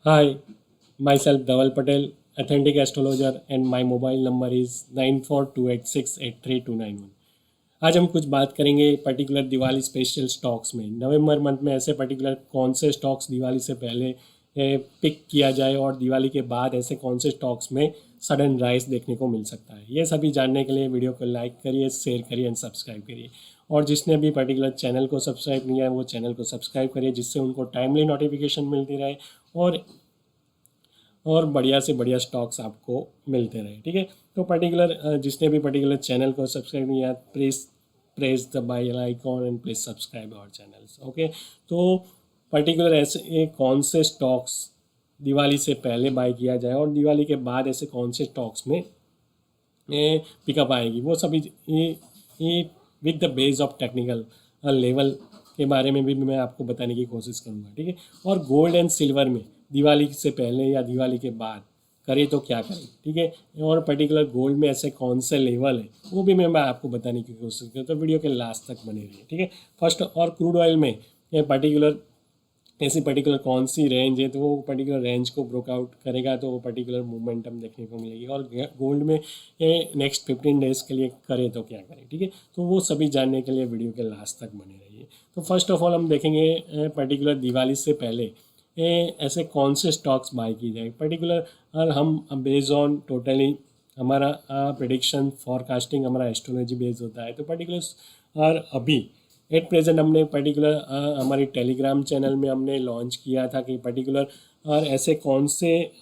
Hi, myself Dhaval Patel, authentic astrologer, and my mobile number is 9428683291। आज हम कुछ बात करेंगे पर्टिकुलर दिवाली स्पेशल स्टॉक्स में। नवंबर मंथ में ऐसे पर्टिकुलर कौन से स्टॉक्स दिवाली से पहले पिक किया जाए और दिवाली के बाद ऐसे कौन से स्टॉक्स में सडन राइज देखने को मिल सकता है। ये सभी जानने के लिए वीडियो को लाइक करिए, शेयर करिए एंड सब्सक्राइब करिए। और जिसने भी पर्टिकुलर चैनल को सब्सक्राइब नहीं किया है वो चैनल को सब्सक्राइब करिए, जिससे उनको टाइमली नोटिफिकेशन मिलती रहे और बढ़िया से बढ़िया स्टॉक्स आपको मिलते रहे। ठीक है, तो पर्टिकुलर जिसने भी पर्टिकुलर चैनल को सब्सक्राइब नहीं किया, press the bell icon and please subscribe our channels. Okay, तो पर्टिकुलर ऐसे कौन से स्टॉक्स दिवाली से पहले बाय किया जाए और दिवाली के बाद ऐसे कौन से स्टॉक्स में पिकअप आएगी, वो सभी ये with the base of technical level के बारे में भी मैं आपको बताने की कोशिश करूँगा। ठीक है, और गोल्ड एंड सिल्वर में दिवाली से पहले या दिवाली के बाद करें तो क्या करें। ठीक है, और पर्टिकुलर गोल्ड में ऐसे कौन से लेवल है वो भी मैं आपको बताने की कोशिश करूँ, तो वीडियो के लास्ट तक बने रहिए। ठीक है, फर्स्ट और क्रूड ऑयल में पर्टिकुलर ऐसी पर्टिकुलर कौन सी रेंज है, तो वो पर्टिकुलर रेंज को ब्रोकआउट करेगा तो वो पर्टिकुलर मोमेंटम देखने को मिलेगी। और गोल्ड में ये नेक्स्ट 15 डेज के लिए करें तो क्या करें। ठीक है, तो वो सभी जानने के लिए वीडियो के लास्ट तक बने रहिए। तो फर्स्ट ऑफ ऑल हम देखेंगे पर्टिकुलर दिवाली से पहले ऐसे कौन से स्टॉक्स बाय की जाए। पर्टिकुलर और हम बेस्ड ऑन टोटली हमारा प्रेडिक्शन फॉरकास्टिंग हमारा एस्ट्रोलॉजी बेस्ड होता है। तो पर्टिकुलर और अभी एट प्रेजेंट हमने पर्टिकुलर हमारी टेलीग्राम चैनल में हमने लॉन्च किया था कि पर्टिकुलर और ऐसे कौन से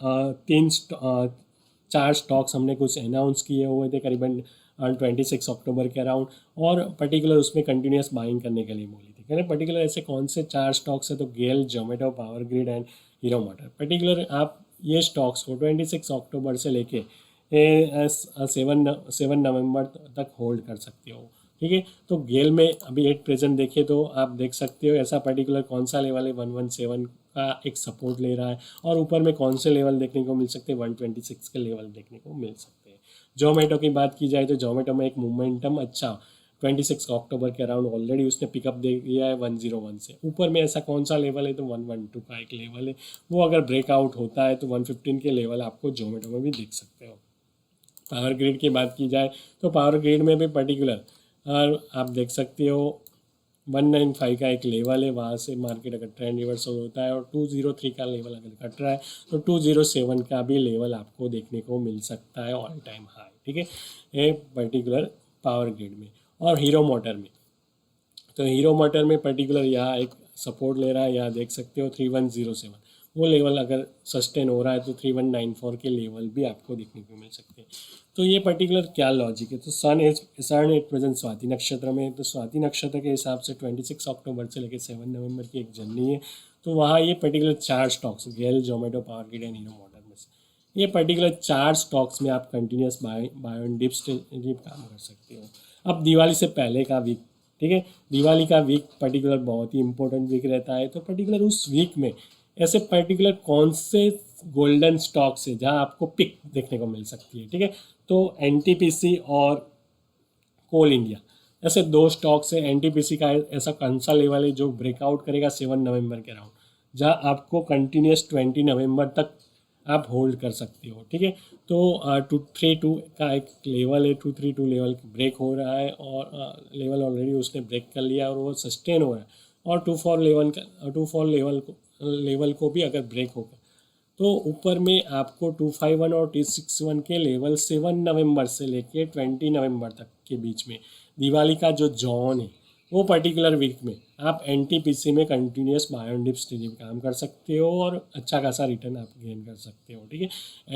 चार स्टॉक्स हमने कुछ अनाउंस किए हुए थे करीबन 26 अक्टूबर के अराउंड, और पर्टिकुलर उसमें कंटिन्यूस बाइंग करने के लिए बोली थी। कहने पर्टिकुलर ऐसे कौन से चार स्टॉक्स है, तो GAIL, Zomato, Power Grid and Hero Motor. Particular आप ये स्टॉक्स को 26 अक्टूबर से लेके 7 नवंबर तक होल्ड कर सकते हो। ठीक है, तो गेल में अभी एट प्रेजेंट देखें तो आप देख सकते हो ऐसा पर्टिकुलर कौन सा लेवल है 117 का एक सपोर्ट ले रहा है, और ऊपर में कौन से लेवल देखने को मिल सकते हैं 126 के लेवल देखने को मिल सकते हैं। जोमेटो की बात की जाए तो जोमेटो में एक मोमेंटम अच्छा 26 अक्टूबर के अराउंड ऑलरेडी उसने पिकअप दे दिया है 101 से। ऊपर में ऐसा कौन सा लेवल है, तो 112 का एक लेवल है, वो अगर ब्रेकआउट होता है तो 115 के लेवल आपको जोमेटो में भी दिख सकते हो। पावर ग्रिड की बात की जाए तो पावर ग्रिड में भी पर्टिकुलर और आप देख सकते हो 195 का एक लेवल है, वहाँ से मार्केट अगर ट्रेंड रिवर्सल होता है और 203 का लेवल अगर कट रहा है तो 207 का भी लेवल आपको देखने को मिल सकता है ऑल टाइम हाई। ठीक है, ये पर्टिकुलर पावर ग्रिड में। और हीरो मोटर में, तो हीरो मोटर में पर्टिकुलर यहाँ एक सपोर्ट ले रहा है, यहाँ देख सकते हो 3107, वो लेवल अगर सस्टेन हो रहा है तो 3194 के लेवल भी आपको देखने को मिल सकते हैं। तो ये पर्टिकुलर क्या लॉजिक है, तो सन एट प्रेजेंट स्वाति नक्षत्र में है, तो स्वाति नक्षत्र के हिसाब से 26 अक्टूबर से लेकर 7 नवंबर की एक जर्नी है। तो वहाँ ये पर्टिकुलर चार stocks GAIL, Zomato, Power Grid and Hero Motor में से ये पर्टिकुलर चार स्टॉक्स में आप कंटिन्यूस बाय एंड डिप काम कर सकते हो। अब दिवाली से पहले का वीक, ठीक है, दिवाली का वीक पर्टिकुलर बहुत ही इंपॉर्टेंट वीक रहता है। तो पर्टिकुलर उस वीक में ऐसे पर्टिकुलर कौन से गोल्डन स्टॉक्स है जहां आपको पिक देखने को मिल सकती है। ठीक है, तो एनटीपीसी और कोल इंडिया ऐसे दो स्टॉक्स है। एनटीपीसी का ऐसा कौन सा लेवल है जो ब्रेकआउट करेगा 7 नवंबर के अराउंड, जहां आपको कंटिन्यूस 20 नवंबर तक आप होल्ड कर सकते हो। ठीक है, तो 232 का एक लेवल है, 232 लेवल ब्रेक हो रहा है और लेवल ऑलरेडी उसने ब्रेक कर लिया और वो सस्टेन हो रहा है। और 24 लेवल को भी अगर ब्रेक होगा तो ऊपर में आपको 251 और 261 के लेवल 7 नवंबर से लेके 20 नवंबर तक के बीच में दिवाली का जो जोन है वो पर्टिकुलर वीक में आप एनटीपीसी में continuous buy and dip stage में काम कर सकते हो और अच्छा खासा रिटर्न आप गेन कर सकते हो। ठीक है,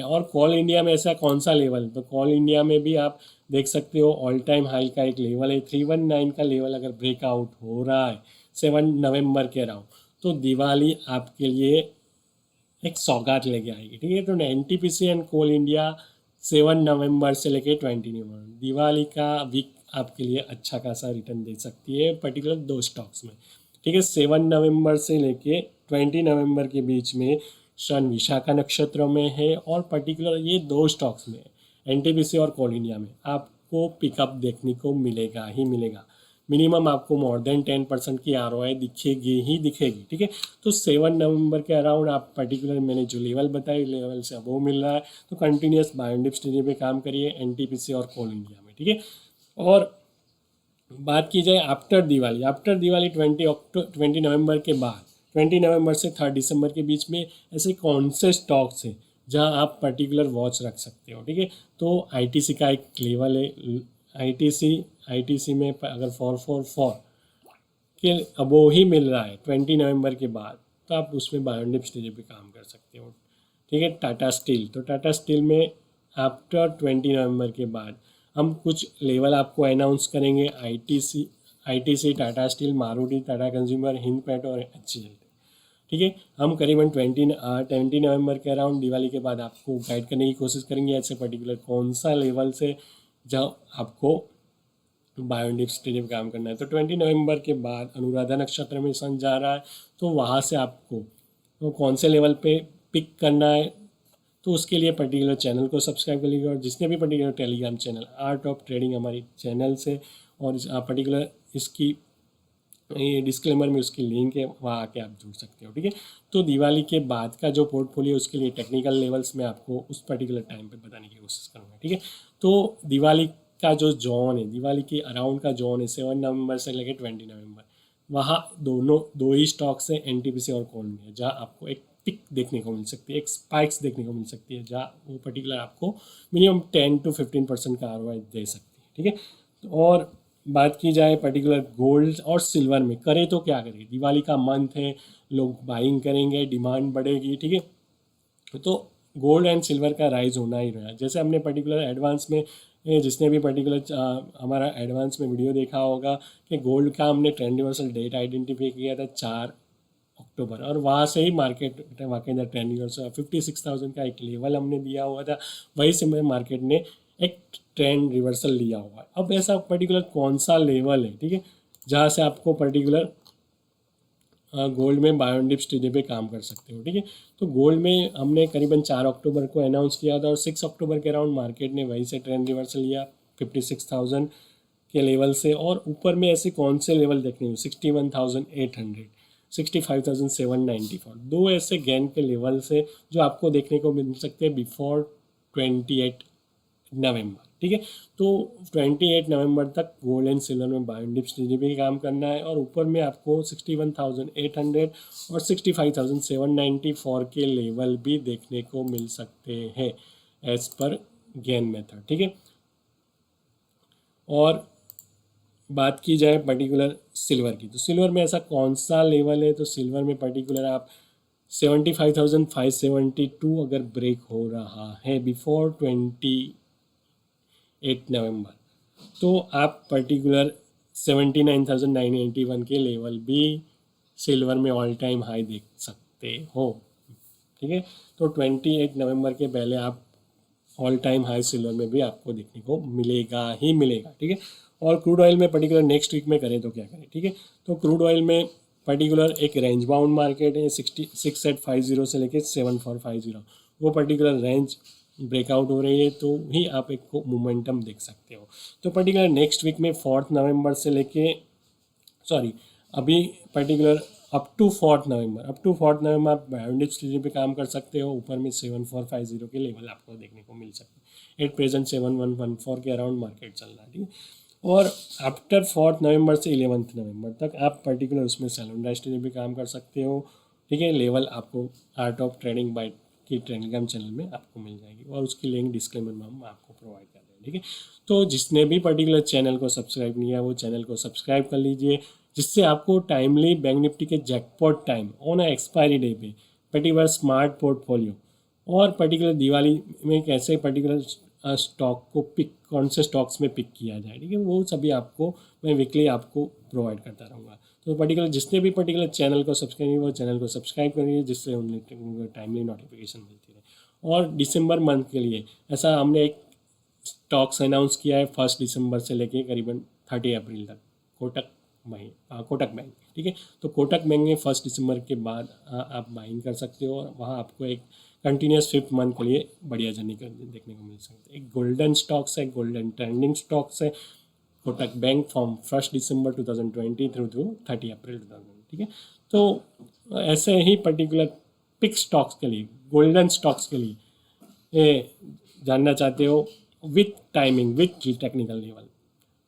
और कॉल इंडिया में ऐसा कौन सा लेवल, तो कॉल इंडिया में भी आप देख सकते हो ऑल टाइम हाई का एक लेवल है 319 का लेवल अगर ब्रेकआउट हो रहा है 7 नवंबर के अराउंड तो दिवाली आपके लिए एक सौगात लेके आएगी। ठीक है, तो एनटीपीसी एंड कोल इंडिया 7 नवंबर से लेके 20 नवंबर दिवाली का वीक आपके लिए अच्छा खासा रिटर्न दे सकती है पर्टिकुलर दो स्टॉक्स में। ठीक है, 7 नवंबर से लेके 20 नवंबर के बीच में सन विशाखा नक्षत्र में है और पर्टिकुलर ये दो स्टॉक्स में एनटीपीसी और कोल इंडिया में आपको पिकअप देखने को मिलेगा ही मिलेगा। मिनिमम आपको मोर देन 10% की ROI दिखेगी ही दिखेगी, ठीक है। तो 7 नवंबर के अराउंड आप पर्टिकुलर मैंने जो लेवल बताई लेवल से अब वो मिल रहा है, तो कंटिन्यूस बाय डिप स्ट्रेटजी पे काम करिए NTPC और कोल इंडिया में, ठीक है। और बात की जाए आफ्टर दिवाली 20 नवंबर के बाद 20 नवंबर से 3 दिसंबर के बीच में ऐसे कौन से स्टॉक्स हैं जहां आप पर्टिकुलर वॉच रख सकते हो, ठीक है। तो ITC का एक लेवल है, आईटीसी में अगर 444 के अबो ही मिल रहा है 20 नवंबर के बाद, तो आप उसमें बाय डिप स्ट्रेटजी पे काम कर सकते हो, ठीक है। टाटा स्टील, तो टाटा स्टील में आफ्टर 20 नवंबर के बाद हम कुछ लेवल आपको अनाउंस करेंगे, ITC, Tata steel, Maruti, Tata consumer, हिंदपैट और HCL, ठीक है। हम करीबन 20 नवंबर के अराउंड दिवाली के बाद आपको गाइड करने की कोशिश करेंगे ऐसे पर्टिकुलर कौन सा लेवल से जहाँ आपको बाय डिप स्ट्रेटजी पे काम करना है। तो 20 नवंबर के बाद अनुराधा नक्षत्र में सन जा रहा है, तो वहाँ से आपको तो कौन से लेवल पे पिक करना है, तो उसके लिए पर्टिकुलर चैनल को सब्सक्राइब कर लीजिए। और जिसने भी particular Telegram channel art of trading हमारी चैनल से, और पर्टिकुलर इसकी ये डिस्क्लेमर में उसकी लिंक है, वहाँ आके आप जुड़ सकते हो, ठीक है। तो दिवाली के बाद का जो पोर्टफोलियो उसके लिए टेक्निकल लेवल्स में आपको उस पर्टिकुलर टाइम पे बताने की कोशिश करूँगा, ठीक है। तो दिवाली का जो जोन है, दिवाली के अराउंड का जोन है 7 नवंबर से लेकर 20 नवंबर, वहाँ दो ही स्टॉक्स हैं NTPC और कोल इंडिया, जहाँ आपको एक पिक देखने को मिल सकती है, एक स्पाइक्स देखने को मिल सकती है, जहाँ वो पर्टिकुलर आपको मिनिमम 10 to 15% का ROI दे सकती है, ठीक है। और बात की जाए पर्टिकुलर गोल्ड और सिल्वर में करें तो क्या करें, दिवाली का मंथ है, लोग बाइंग करेंगे, डिमांड बढ़ेगी, ठीक है। तो गोल्ड एंड सिल्वर का राइज होना ही रहा, जैसे हमने पर्टिकुलर एडवांस में जिसने भी पर्टिकुलर हमारा एडवांस में वीडियो देखा होगा कि गोल्ड का हमने ट्रेंड रिवर्सल डेट आइडेंटिफाई किया था 4 अक्टूबर, और वहाँ से ही मार्केट वाकई ट्रेंड रिवर्सल 56,000 का एक लेवल हमने दिया हुआ था, वहीं से मार्केट ने एक ट्रेंड रिवर्सल लिया हुआ है। अब ऐसा पर्टिकुलर कौन सा लेवल है, ठीक है, जहाँ से आपको पर्टिकुलर गोल्ड में बाय डिप स्ट्रेटजी पे काम कर सकते हो, ठीक है। तो गोल्ड में हमने करीबन 4 अक्टूबर को अनाउंस किया था, और 6 अक्टूबर के अराउंड मार्केट ने वहीं से ट्रेंड रिवर्सल लिया 56,000 के लेवल से, और ऊपर में ऐसे कौन से लेवल देखने हैं 61,800, 65,794, दो ऐसे गेन के लेवल से जो आपको देखने को मिल सकते हैं बिफोर 28 नवंबर, ठीक है। तो 28 नवंबर तक गोल्ड एंड सिल्वर में बाय डिप स्ट्रेटजी पे काम करना है, और ऊपर में आपको 61,800 और 65,794 के लेवल भी देखने को मिल सकते हैं एज पर गेन मेथड, ठीक है। और बात की जाए पर्टिकुलर सिल्वर की, तो सिल्वर में ऐसा कौन सा लेवल है, तो सिल्वर में पर्टिकुलर आप 75,572 अगर ब्रेक हो रहा है बिफोर 28 नवंबर, तो आप पर्टिकुलर 79,981 के लेवल भी सिल्वर में ऑल टाइम हाई देख सकते हो, ठीक है। तो 28 नवंबर के पहले आप ऑल टाइम हाई सिल्वर में भी आपको देखने को मिलेगा ही मिलेगा, ठीक है। और क्रूड ऑयल में पर्टिकुलर नेक्स्ट वीक में करें तो क्या करें, ठीक है। तो क्रूड ऑयल में पर्टिकुलर एक रेंज बाउंड मार्केट है 6850 से लेकर 7450, वो पर्टिकुलर रेंज ब्रेकआउट हो रही है तो ही आप एक को मोमेंटम देख सकते हो। तो पर्टिकुलर नेक्स्ट वीक में 4 नवंबर से लेके अभी पर्टिकुलर अप टू 4 नवंबर आप बायोडिप स्टेज पे काम कर सकते हो, ऊपर में 7450 के लेवल आपको देखने को मिल सकते हैं। एट प्रेजेंट 7114 के अराउंड मार्केट चल रहा है, ठीक है। और आफ्टर 4 नवंबर से 11 नवंबर तक आप पर्टिकुलर उसमें सैलून स्टेज पे काम कर सकते हो, ठीक है। लेवल आपको आर्ट ऑफ ट्रेडिंग बाय की टेलीग्राम चैनल में आपको मिल जाएगी, और उसकी लिंक डिस्क्लेमर में हम आपको प्रोवाइड कर रहे हैं, ठीक है। तो जिसने भी पर्टिकुलर चैनल को सब्सक्राइब नहीं किया वो चैनल को सब्सक्राइब कर लीजिए, जिससे आपको टाइमली बैंक निफ्टी के jackpot time on expiry day पे पर्टिकुलर स्मार्ट पोर्टफोलियो, और पर्टिकुलर दिवाली में कैसे पर्टिकुलर स्टॉक को पिक, कौन से स्टॉक्स में पिक किया जाए, ठीक है, वो सभी आपको मैं वीकली आपको प्रोवाइड करता रहूँगा। तो पर्टिकुलर जिसने भी पर्टिकुलर चैनल को सब्सक्राइब नहीं वो चैनल को सब्सक्राइब करिए, जिससे उन्हें टाइमली नोटिफिकेशन मिलती रहे। और दिसंबर मंथ के लिए ऐसा हमने एक स्टॉक्स अनाउंस किया है 1 दिसंबर से लेके करीबन 30 अप्रैल तक, कोटक बैंक, ठीक है। तो कोटक बैंक में 1 दिसंबर के बाद आप बाइंग कर सकते हो, और वहाँ आपको एक कंटिन्यूस 5th मंथ के लिए बढ़िया जर्नी देखने को मिल सकती है। एक गोल्डन स्टॉक्स है, गोल्डन ट्रेंडिंग स्टॉक्स है Kotak bank from 1 December 2020 through 30 अप्रैल 2020, ठीक है। तो ऐसे ही पर्टिकुलर पिक स्टॉक्स के लिए, गोल्डन स्टॉक्स के लिए ये जानना चाहते हो with timing, with technical level,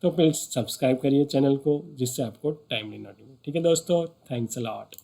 तो प्लीज़ सब्सक्राइब करिए चैनल को, जिससे आपको टाइमली नोटिफिकेशन। ठीक है दोस्तों, थैंक्स अ लॉट।